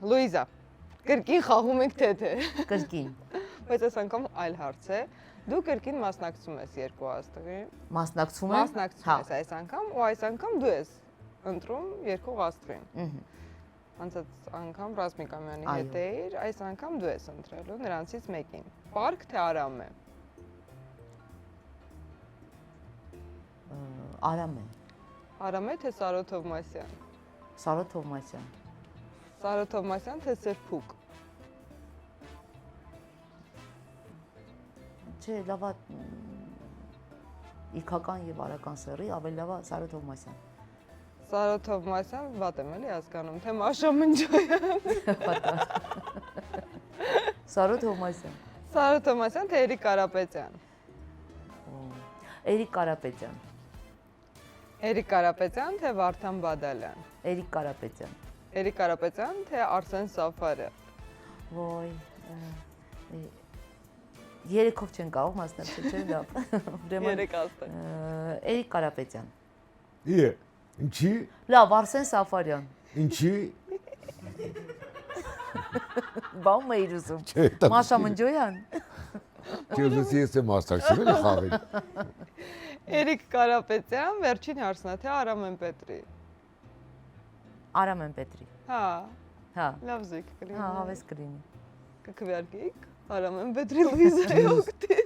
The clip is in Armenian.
Լուիզա, կրկին խաղում ենք թե։ Կրկին։ Բայց այս անգամ այլ հարց է։ Դու կրկին մասնակցում ես երկու աստղի։ Մասնակցում եմ։ Մասնակցում ես այս անգամ ու այս անգամ դու ես ընտրում երկու աստղին։ Անցած անգամ Ռազմիկ Ամյանի հետ էիր, այս անգամ դու ես ընտրելու նրանցից մեկին։ Պարկ թե Արամ է։ Արամ է։ Արամ է թե Սարո Թովմասյան։ Սարո Թովմասյան։ Սարո Թովմասյան թե Սերփուկ։ Չէ, լավ է իքական եւ արական սերի, ավելի լավ է Սարո Թովմասյան։ Սարո Թովմասյան, վատ եմ էլի հասկանում, թե Մաշա Մնջոյան։ Սարո Թովմասյան։ Սարո Թովմասյան թե Էրիկ Կարապետյան։ Էրիկ Կարապետյան։ Էրիկ Կարապետյան թե Վարդան Բադալյան։ Էրիկ Կարապետյան։ Էրիկ Կարապետյան թե Արսեն Սաֆարյան։ Ոյ, երեքով չեն կարող մասնակցել, չէ՞ լավ։ Երեք աստղ։ Էրիկ Կարապետյան։ Ինչի։ Լավ, Արսեն Սաֆարյան։ Ինչի։ Բամ էիր ուզում։ Մաշա Մնջոյան։ Չէ, ուզեցի ես եմ մասնակցել խաղին։ Էրիկ Կարապետյան, վերջին հարցն է, թե Արամեն Պետրի։ Արամեն Պետրի։ Հա։ Լավ զույգ կլինի։ Հա, հավես կլինի։ Կքվեարկեիք Արամեն Պետրի Լուիզայի օգտին։